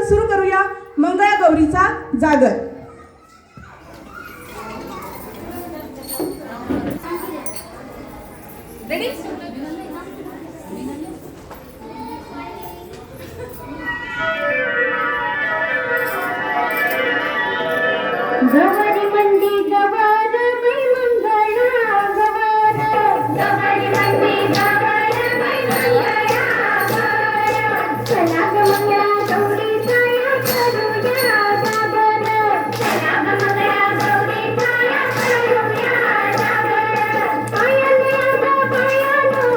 सुरू करूया मंगळागौरीचा जागर. रेडी? गवारी मंदी गवार बाई मंगळा गवार गवारी मंदी गवार बाई मंगळा गवार चला ग मंगळा गौरी छाया करूया जागर चला ग मंगळा गौरी छाया करूया जागर पायाले आगा पायालो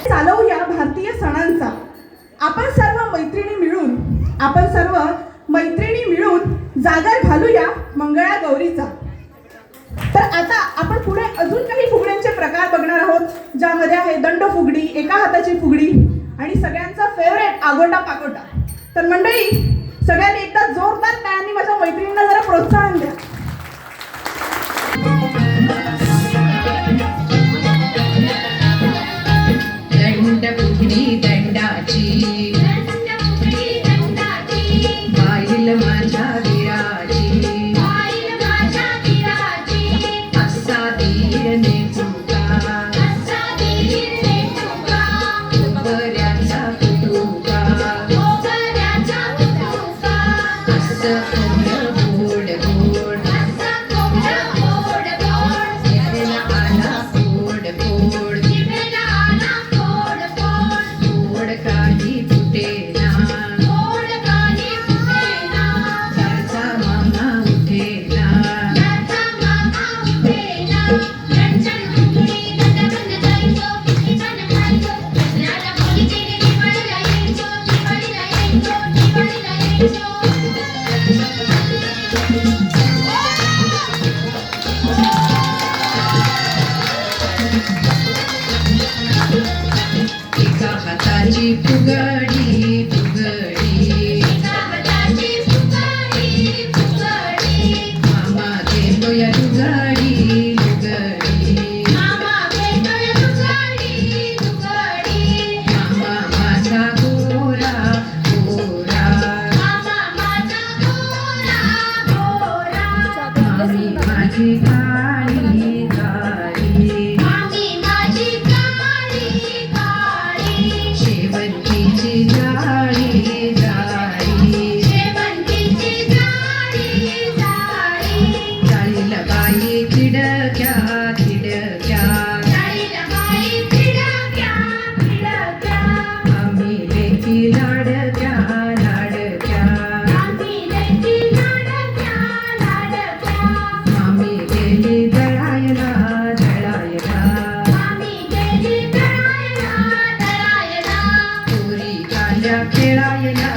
चालवूया भारतीय सणांचा. आपण सर्व मैत्रिणी मिळून जागर घालूया मंगळा गौरीचा. तर आता आपण पुढे अजून काही फुगड्यांचे प्रकार बघणार आहोत, ज्यामध्ये आहे दंड फुगडी, एका हाताची फुगडी आणि सगळ्यांचा फेवरेट आगोटा पाकोटा. तर मंडळी, सगळ्यांनी एकदा जोरदार टाळ्यांनी माझ्या मैत्रिणींना जरा प्रोत्साहन द्या. दंड फुगडी दंडाची बाईल माझ्या वीराची असा धीर नेचुका बऱ्याचा कुटुका असं कोण गोड गोड थिडक्या थिडक्या जाईल बाई थिडक्या थिडक्या आम्ही लेकी लाडक्या लाडक्या आम्ही लेकी लाडक्या लाडक्या आम्ही गेली दळायला दळायला आम्ही गेली दळायला दळायला पोरी आल्या खेळायला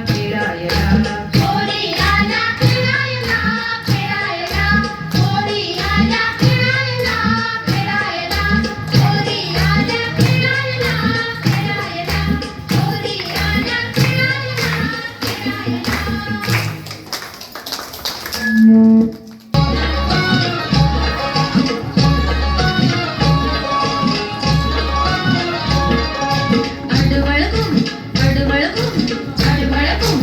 खेळायला पोरी आल्या खेळायला खेळायला पोरी आल्या खेळायला खेळायला पोरी आल्या खेळायला खेळायला पोरी आल्या खेळायला खेळायला अडवळगुम अडवळगुम अडवळगुम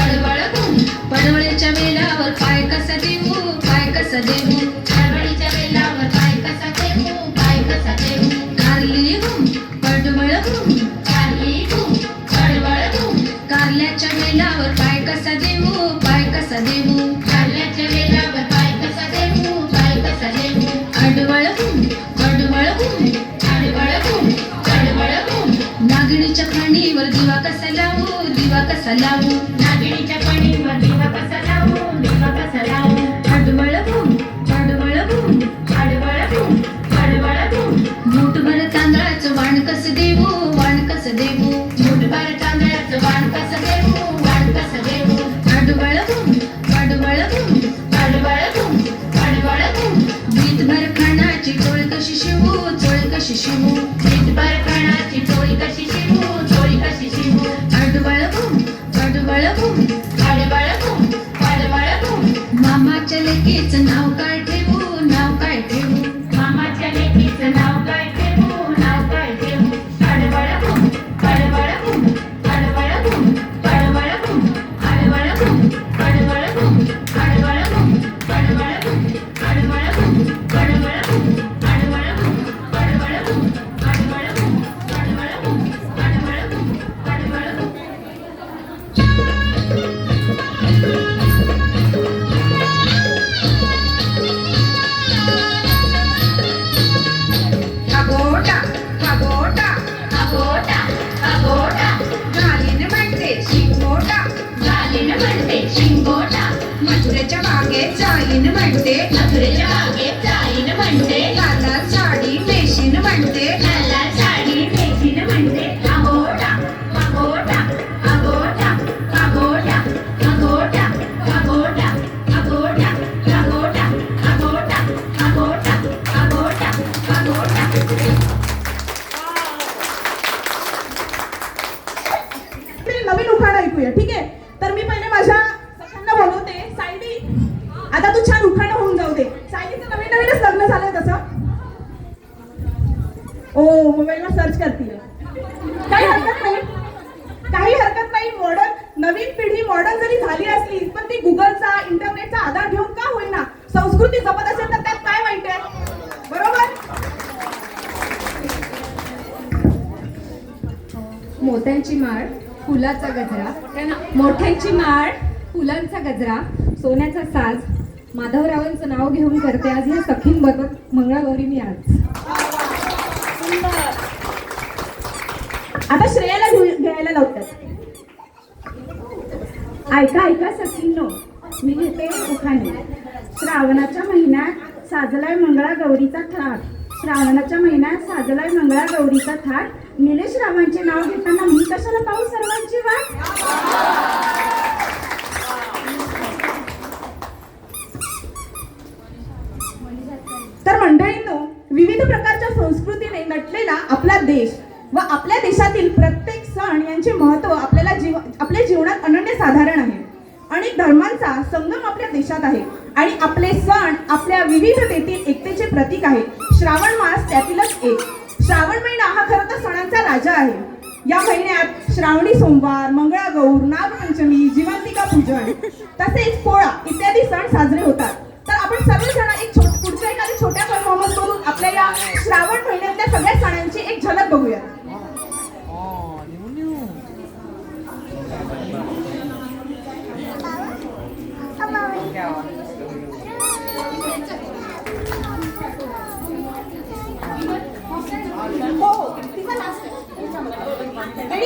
अडवळगुम पडवळीच्या वेलावर पाय कसा देऊ पाय कसा देऊ आरवळीच्या वेलावर पाय कसा देऊ पाय कसा देऊ कारली गुम पडवळगुम कारली घुम कडवळ घुम कारल्याच्या वेलावर पाय कसा देऊ पाय कसा देऊ कारल्याच्या वेलावर पाय कसा देऊ पाय कसा देऊ अडवळगुम अडवळगुम कडवळ घुम कडवळ घुम नागणीच्या खाणीवर दिवा कसा लावू दिवा कसा लावू नागिणीच्या पणीवर दिवा कसा लावू दिवा कसा लावू अडवळगुम अडवळगुम कडवळ घुम कडवळ घुम मूठभर तांदळाचं वाण कसं देऊ वाण कसं देऊ मुठभर तांदळाचं वाण कसं देऊ वाण कसं देऊ अडवळगुम अडवळगुम कडवळ घुम कडवळ घुम बीतभर खाणाची चोळ कशी शिवू चोळ कशी शिवू मुठभर कणाची चोळी कशी शिवू चोळी कशी शिवू अडवळगुम अडवळगुम कडवळ घुम कडवळ घुम मामाच्या लेकीचं नाव काय ठेवू नाव काय ठेवू मामाच्या लेकीचं नाव काय ठेवू नाव काय ठेवू कडवळ घुम कडवळ घुम कडवळ घुम कडवळ घुम कडवळ घुम कडवळ घुम कडवळ घुम कडवळ घुम कडवळ घुम कडवळ घुम कडवळ घुम कडवळ घुम कडवळ घुम कडवळ घुम कडवळ घुम कडवळ घुम अगोटा अगोटा अगोटा अगोटा घालीन म्हणते शिंगोटा गालीन म्हणते शिंगोटा मथुरेच्या बागेत जाईन म्हणते मथुरेच्या बागेत जाईन म्हणते लाल लाल साडी नेशीन म्हणते लाल लाल साडी नेशीन म्हणते अगोटा अगोटा अगोटा अगोटा अगोटा अगोटा अगोटा अगोटा अगोटा अगोटा अगोटा अगोटा मी नवीन उखाणा ऐकूया ठीक आहे तर मी पहिले माझ्या सखांना बोलवते सायडी आता तू छान उखाणा होऊन जाऊ दे सायडीचं नवीन नवीनच लग्न झालंय तसं ओ मोबाईलला सर्च करते काही हरकत नाही मॉडर्न नवीन पिढी मॉडर्न जरी झाली असली पण ती गुगलचा इंटरनेटचा आधार घेऊन का होईना संस्कृती जपत असेल तर त्यात काय वाईट आहे बरोबर मोत्यांची माळ फुलाचा गजरा मोठ्यांची माळ फुलांचा गजरा सोन्याचा साज माधवरावांचं नाव घेऊन करते आज या सखींबरोबर मंगळागौरी मी आज आता श्रेयाला घ्यायला लावतात ऐका ऐका सखींनो मी घेते उखाणे श्रावणाच्या महिन्यात साजलाय मंगळागौरीचा थाट श्रावणाच्या महिन्यात साजलाय मंगळागौरीचा थाट निलेश रावांचे नाव घेताना मी कशाला पाहू सर्वांची वाट तर मंडळींनो विविध प्रकारच्या संस्कृतीने नटलेला आपला देश व आपल्या देशातील प्रत्येक सण यांचे महत्त्व आपल्या जीवनात अनन्यसाधारण आहे अनेक धर्मांचा संगम आपल्या देशात आहे आणि आपले सण आपल्या विविधतेतील एकतेचे प्रतीक आहे श्रावण मास त्यातीलच एक श्रावण महिना हा खरं तर सणांचा राजा आहे या महिन्यात श्रावणी सोमवार मंगळागौर नागपंचमी जिवंतिका पूजन तसेच पोळा इत्यादी सण साजरे होतात तर आपण सर्वजण एक पुढच्या एखाद्या छोट्या परफॉर्मन्स करून आपल्या या श्रावण महिन्यातल्या सगळ्या सणांची एक झलक बघूया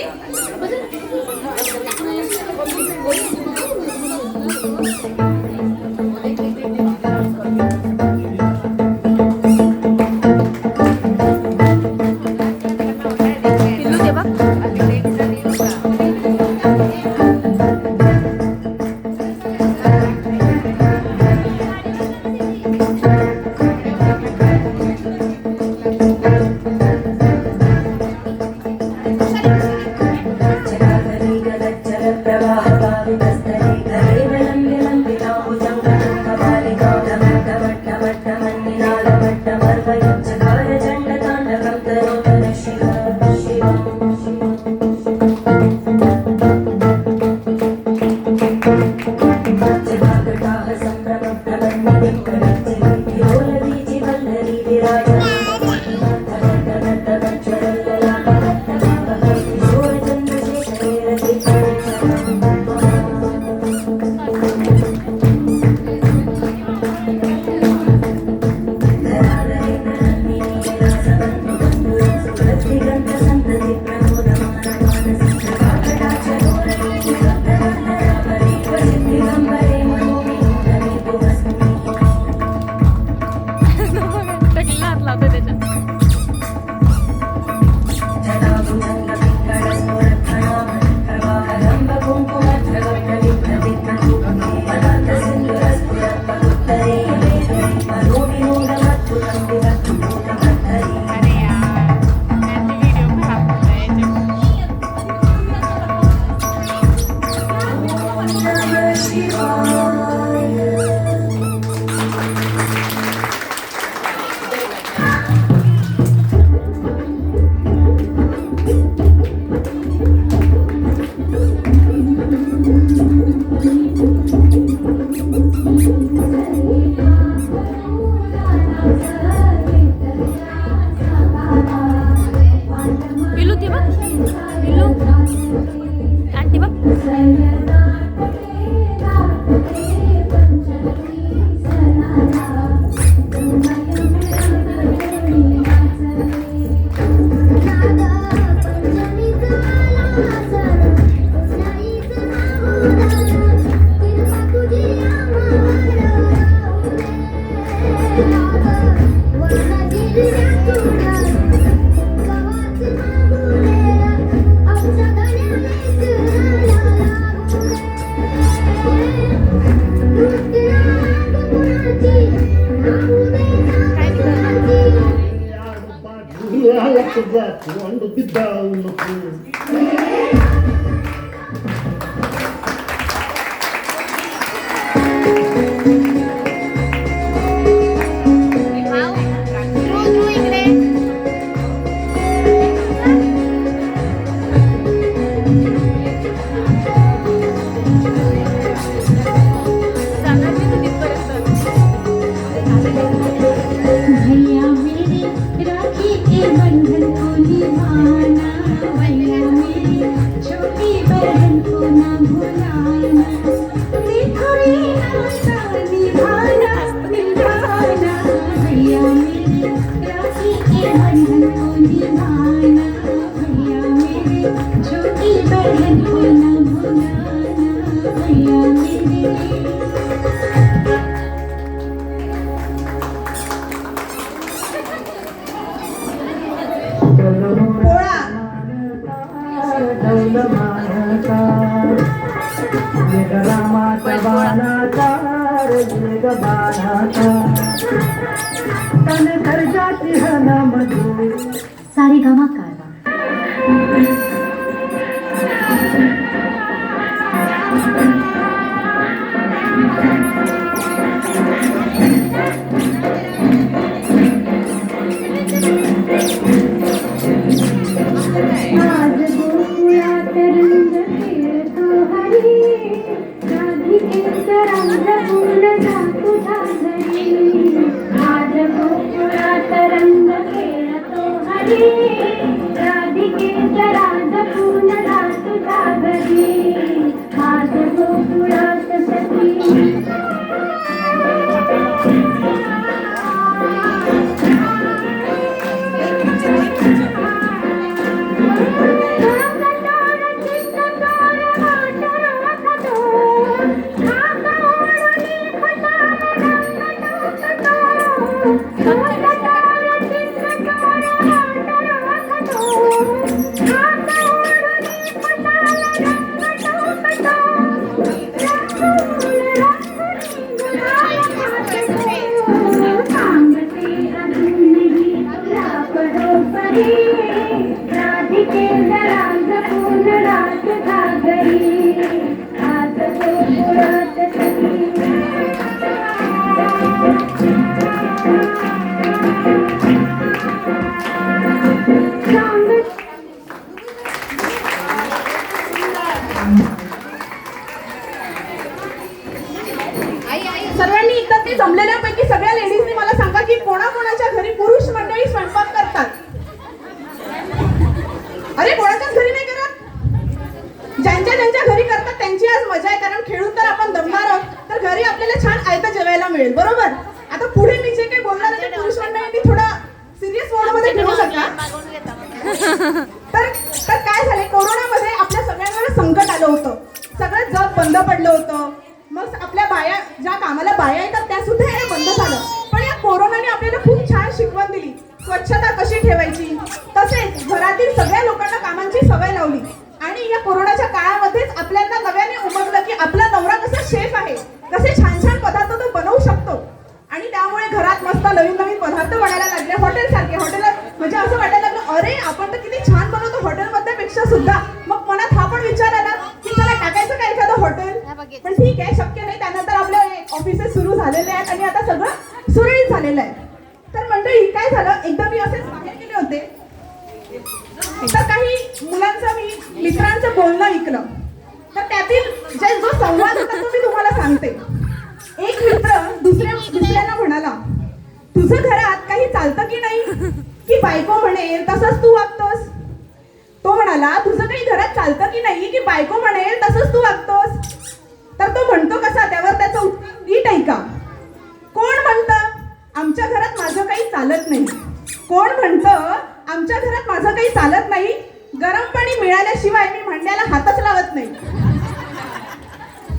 पोळा सारे गामा कारवा आज गोकुळात रंग खेळतो हरी राधिकेचा रंग पूर्ण तुझा घरी आज गोकुळात रंग खेळतो हरी राधिकेचा राज पूर्ण तुझा घरी आज गोकुळात सखी स्वयंपाक करतात. अरे कोणाच्याच घरी नाही करत. ज्यांच्या ज्यांच्या घरी करतात त्यांची आज मजा आहे, कारण खेळून तर आपण दमणार आहोत, तर घरी आपल्याला छान आयतं जेवायला मिळेल. बरोबर. आता पुढे मी जे काही बोलणार आहे ते पुरुष मंडळींनी थोडा सिरियस मोडमध्ये घेऊ शकता. तर काय झाले, कोरोनामध्ये आपल्या सगळ्यांवर संकट आलं होतं. सगळं जग बंद पडलं होतं. मग आपल्या बाया, ज्या कामाला बाया येतात त्या सुद्धा हे बंद झालं. पण या कोरोनाने आपल्याला खूप छान शिकवण दिली. स्वच्छता कशी ठेवायची, तसेच घरातील सगळ्या लोकांना कामांची सवय लावली. आणि या कोरोनाच्या काळामध्येच आपल्याला नव्याने उमगलं की आपला नवरा कसा शेफ आहे, कसे छान छान पदार्थ तो बनवू शकतो. आणि त्यामुळे घरात मस्त नवीन नवीन पदार्थ बनायला लागले. हॉटेल सारखे हॉटेल म्हणजे असं वाटायला लागलं, अरे आपण तर किती छान बनवतो हॉटेलमध्ये पेक्षा सुद्धा. मग मनात हा पण विचार आला की चला टाकायचं का एखादं हॉटेल. पण ठीक आहे, शक्य नाही. त्यानंतर आपले ऑफिसेस सुरू झालेले आहेत आणि आता सगळं सुरळीत झालेलं आहे. तर मंडळी काय झालं, एकदा मी असेच बाहेर गेले होते, तर काही मुलांचं मी मित्रांचं बोलणं ऐकलं. तर त्यातील जो संवाद होता तो मी तुम्हाला सांगते. एक मित्र दुसऱ्याला म्हणाला, तुझं घरात काही चालतं की नाही, की बायको म्हणेल तसंच तू वागतोस. तो म्हणाला, तुझं काही घरात चालतं की नाही, की बायको म्हणेल तसंच तू वागतोस. तर तो म्हणतो कसा, त्यावर त्याचं उत्तर नीट ऐका. कोण म्हणतं आमच्या घरात माझं काही चालत नाही. कोण म्हणतं आमच्या घरात माझं काही चालत नाही, गरम पाणी मिळाल्याशिवाय मी भांड्याला हातच लावत नाही.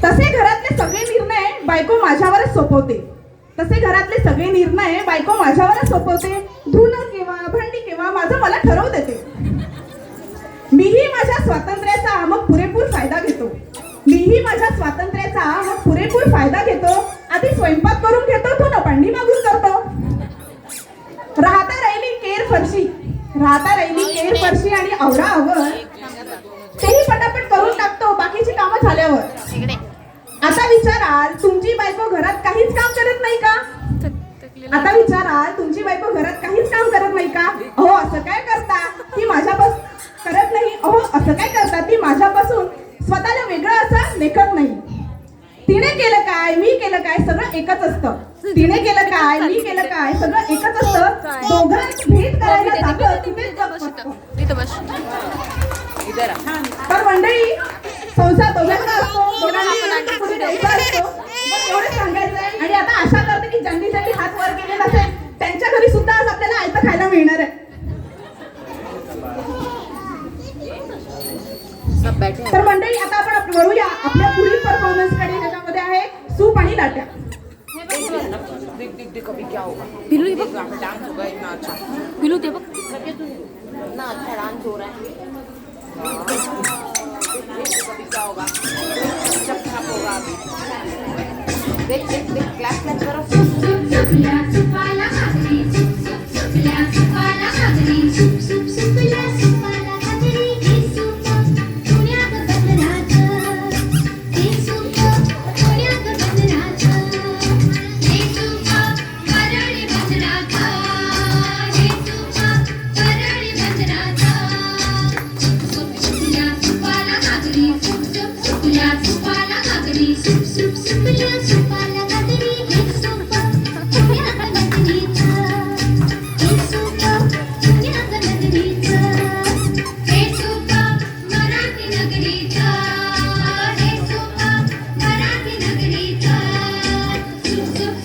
तसे घरातले सगळे निर्णय बायको माझ्यावरच सोपवते. तसे घरातले सगळे निर्णय बायको माझ्यावरच सोपवते. धुणं केव्हा, भांडी केव्हा, माझं मला ठरवू देते. मीही माझ्या स्वातंत्र्याचा मग पुरेपूर फायदा घेतो. मीही माझ्या स्वातंत्र्याचा मग पुरेपूर फायदा घेतो. आधी स्वयंपाक करून घेतो, धुणं भांडी मागून करतो. राहता राहिली केर फरशी आणि आवराआवर तेही पटापट करून टाकतो बाकीची कामं झाल्यावर. आता विचाराल, तुमची बायको घरात काहीच काम करत नाही का? आता विचाराल, तुमची बायको घरात काहीच काम करत नाही का? अहो असं काय करता, ती माझ्यापासून करत नाही. अहो असं काय करता, ती माझ्यापासून स्वतःला वेगळं असं लेखत नाही. तिने केलं काय, मी केलं काय, सगळं एकच असतं. तिने केलं काय, मी केलं काय, सगळं एकच असतं. दोघांत भेद करायला जातं तिथेच जग असतं. तर मंडळी, संसार दोघांचा असतो, दोघांना कुणी द्यायचा असतो. मग एवढंच सांगायचंय. आणि आता आशा करते की ज्यांनी ज्यांनी हात वर केलेला असेल त्यांच्या घरी सुद्धा आज आपल्याला आयतं खायला मिळणार आहे. तर मंडळी, आता आपण वळूया आपल्या पुढील परफॉर्मन्स कडे, ज्याच्यामध्ये आहे सूप आणि लाट्या. पिलू ये बघ, डांस होगा इतना अच्छा. पिलू ते बघ इतना अच्छा डांस हो रहा है. कभी क्या होगा, जब खराब होगा. अभी देख देख देख, क्लैप क्लैप करो. सुपल्या सुपाला घागरी, सुपल्या सुपाला घागरी, सुपल्या सुपाला घागरी. हे सूप पुण्यात बनराचं, हे सूप पुण्यात बनराचं, हे सूप परळी बनराचं, हे सूप परळी बनराचं. सुपल्या सुपाला घागरी, सुपल्या सुपाला घागरी, सुपल्या सुपाला घागरी. हे सूप पुण्यात बनरीचं, हे सूप पुण्यात बनरीचं, हे सूप मराठी नगरीचं, हे सूप मराठी नगरीचं.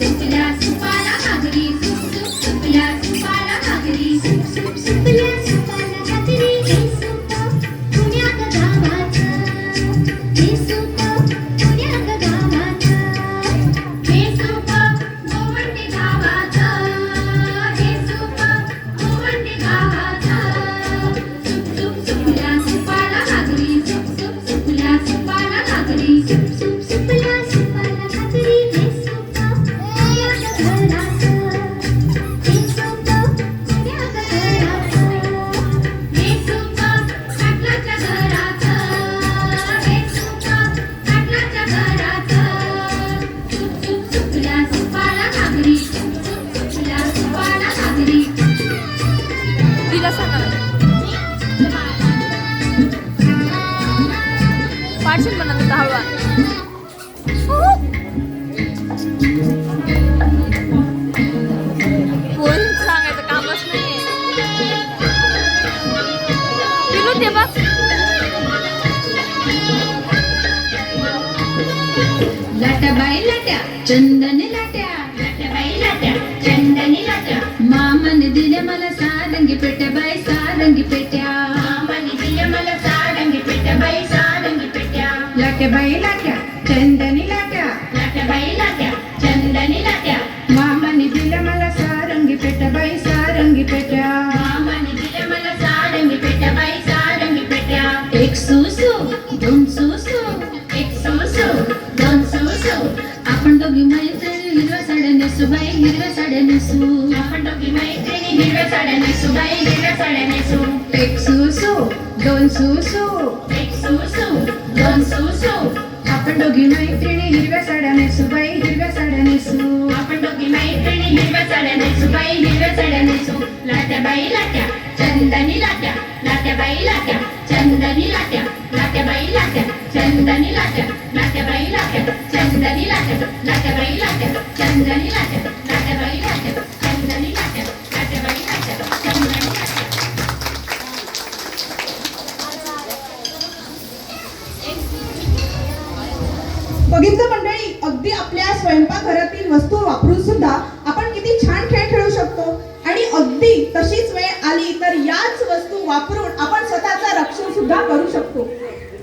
सुपल्या सुपाला घागरी, सुपल्या सुपाला घागरी, सुपल्या सुपाला घागरी. हे सूप पुण्यात गावाचं, हे सूप पुण्यात गावाचं, हे सूप गोवंडी गावाचं, हे सूप गोवंडी गावाचं. सुपल्या सुपाला घागरी, सुपल्या सुपाला घागरी, सुपल्या सुपाला घागरी. हे सूप पुण्यात घराचं, हे सूप पुण्यात घराचं, लाट्या चंदनी लाट्या लाट्या बाई लाट्या चंदनी लाट्या मामाने दिल्या मला सारंगी पेट्या बाई सारंगी पेट्या मामाने दिल्या मला सारंगी पेट्या बाई सारंगी पेट्या लाट्या बाई लाट्या चंदनी लाट्या लाट्या बाई लाट्या चंदनी लाट्या मामाने दिल्या मला सारंगी पेट्या बाई सारंगी पेट्या मामाने दिल्या मला सारंगी पेट्या बाई सारंगी पेट्या एक सुसू दोन सुसू एक सुसू दोन सुसू आपण दोघी मैत्रिणी हिरव्या साड्या नेसू बाई हिरव्या साड्या नेसू आपण दोघी मैत्रिणी हिरव्या साड्या नेसू बाई हिरव्या साड्या नेसू एक सुसू दोन सुसू एक सुसू दोन सुसू आपण दोघी मैत्रिणी हिरव्या साड्या नेसू बाई हिरव्या साड्या नेसू आपण दोघी मैत्रिणी हिरव्या साड्या नेसू बाई हिरव्या साड्या नेसू लाट्या बाई लाट्या चंदनी लाट्या लाट्या बाई लाट्या चंदनी लाट्या लाट्या बाई लाट्या चंदनी लाट्या लाट्या बाई लाट्या चंदनी लाट्या लाट्या बाई लाट्या चंदनी लाट्या लाट्या बाई लाट्या चंदनी लाट्या लाट्या बाई लाट्या चंदनी लाट्या बघितलं मंडळी, अगदी आपल्या स्वयंपाकघरातील वस्तू वापरून सुद्धा आपण किती छान खेळ खेळू शकतो. आणि अगदी तशीच वेळ आली तर याच वस्तू वापरून आपण स्वतःचं रक्षण सुद्धा करू शकतो.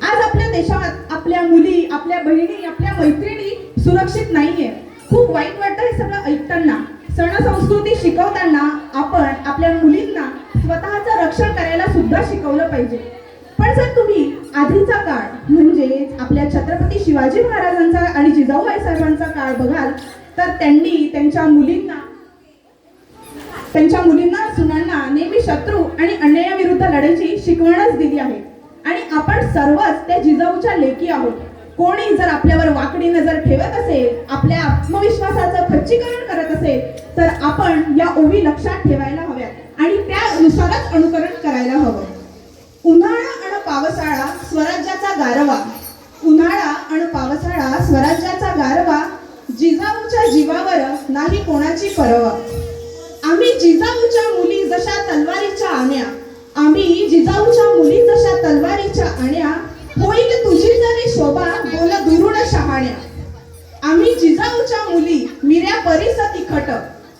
आज आपल्या देशात आपल्या मुली, आपल्या बहिणी, आपल्या मैत्रिणी सुरक्षित नाहीये. खूप वाईट वाटतं हे सगळं ऐकताना. सण संस्कृती शिकवताना आपण आपल्या मुलींना स्वतःचं रक्षण करायला सुद्धा शिकवलं पाहिजे. पण जर तुम्ही आधीचा काळ म्हणजे आपल्या छत्रपती शिवाजी महाराजांचा आणि जिजाऊबाई साहेबांचा काळ बघाल तर त्यांनी त्यांच्या मुलींना सुनांना नेहमी शत्रू आणि अन्यायाविरुद्ध लढायची शिकवणच दिली आहे. आणि आपण सर्वच त्या जिजाऊच्या लेकी आहोत. कोणी जर आपल्यावर वाकडी नजर ठेवत असेल, आपल्या आत्मविश्वासाचं खच्चीकरण करत असेल तर आपण या ओवी लक्षात ठेवायला हव्यात आणि त्यानुसारच अनुकरण करायला हवं. उन्हाळा आणि पावसाळा स्वराज्याचा गारवा, उन्हाळा आणि पावसाळा स्वराज्याचा गारवा, जिजाऊच्या जीवावर नाही कोणाची परवा. आम्ही जिजाऊच्या मुली जशा तलवारीच्या आण्या, आम्ही जिजाऊच्या मुली जशा तलवारीच्या आण्या, होईल तुझी जरी शोभा बोल दुरुण शहाण्या. आम्ही जिजाऊच्या मुली मिऱ्या परीस तिखट,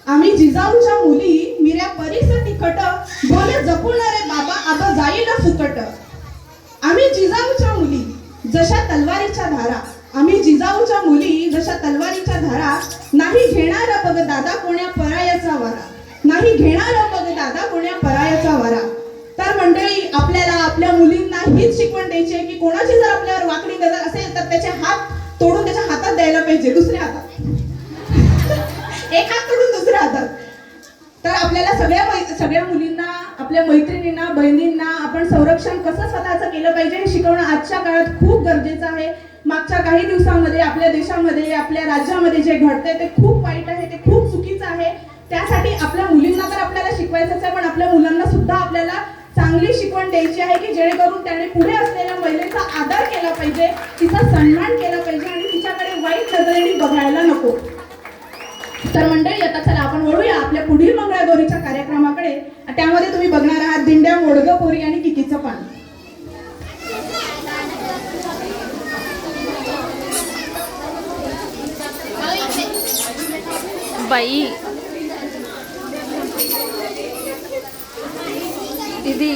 आम्ही जिजाऊच्या मुली मिऱ्या परीस तिखट, बोल जपून रे बाबा आब जाईल फुकट. आम्ही जिजाऊच्या मुली जशा तलवारीच्या धारा, आम्ही जिजाऊच्या मुली जशा तलवारीच्या धारा, नाही घेणार बघ दादा कोण्या परायाचा वारा, नाही घेणार बघ दादा कोण्या परायाचा वारा. तर मंडळी, आपल्याला आपल्या मुलींना हीच शिकवण द्यायची आहे की कोणाची जर आपल्यावर वाकडी नजर असेल तर त्याचे हात तोडून त्याच्या हातात द्यायला पाहिजे, दुसऱ्या हातात. एक हात तोडून दुसऱ्या हातात. तर आपल्याला सगळ्या मुलींना, आपल्या मैत्रिणींना, बहिणींना आपण संरक्षण कसं स्वतःचं केलं पाहिजे हे शिकवणं आजच्या काळात खूप गरजेचं आहे. मागच्या काही दिवसांमध्ये आपल्या देशामध्ये, आपल्या राज्यामध्ये जे घडतंय ते खूप वाईट आहे, ते खूप चुकीचं आहे. त्यासाठी आपल्या मुलींना तर आपल्याला शिकवायचंच आहे, पण आपल्या मुलांना सुद्धा आपल्याला चांगली शिकवण द्यायची आहे की जेणेकरून त्याने पुढे असलेल्या महिलेचा आदर केला पाहिजे, तिचा सन्मान केला पाहिजे आणि तिच्याकडे वाईट नजरेने बघायला नको. तर मंडळी, आता चला आपण वळूया आपल्या पुढील मंगळागौरीच्या कार्यक्रमाकडे. त्यामध्ये तुम्ही बघणार आहात दिंड्या, मोडगं पोरी आणि किकीचं पान. बाई दीदी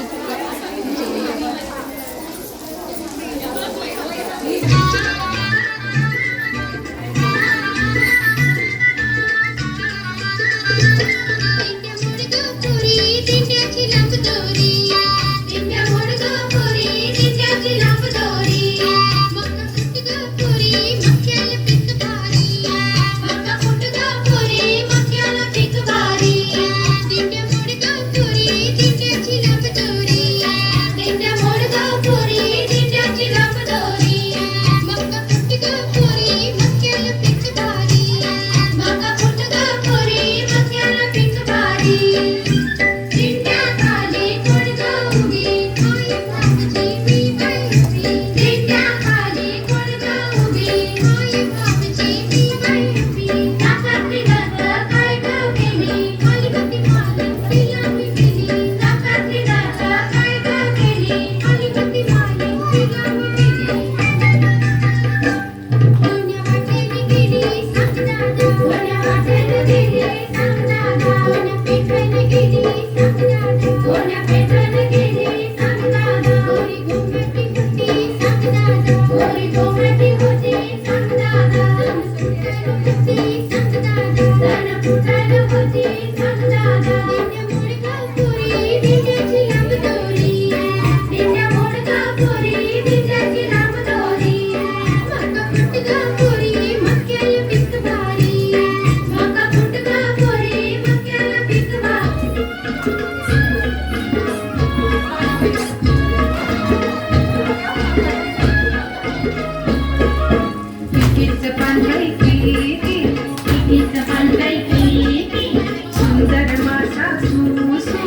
दिंड्या मोडगा पोरी, दिंड्याची लांब दोरी.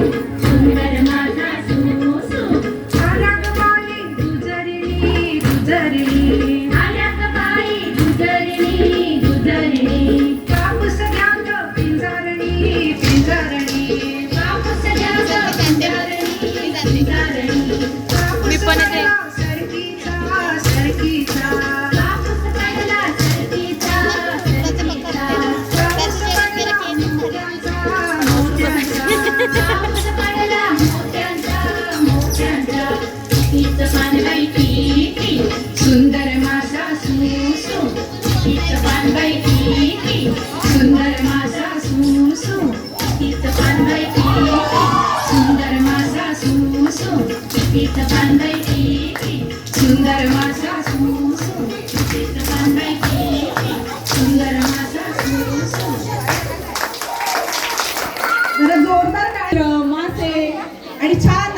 सुंदर माझा सुसू आल्या ग बाई गुजरणी गुजरणी आल्या ग बाई गुजरणी गुजरणी कापूस घ्या ग पिंजारणी पिंजारणी कापूस घ्या ग पिंजारणी पिंजारणी कापूस पण येते. काढला सरकीचा सरकीचा कापूस काढला सरकीचा सरकीचा कापूस काढला मोत्यांचा मोत्यांचा कापूस काढला मोत्यांचा मोत्यांचा हीच पानबाई ती सुंदर माझा सुसू हीच पानबाई ती सुंदर माझा सुसू हीच पानबाई ती सुंदर माझा सुसू हीच पानबाई ती सुंदर माझा सुसू हीच पानबाई ती सुंदर माझा सुसू जरा जोरदार काय मासे आणि छान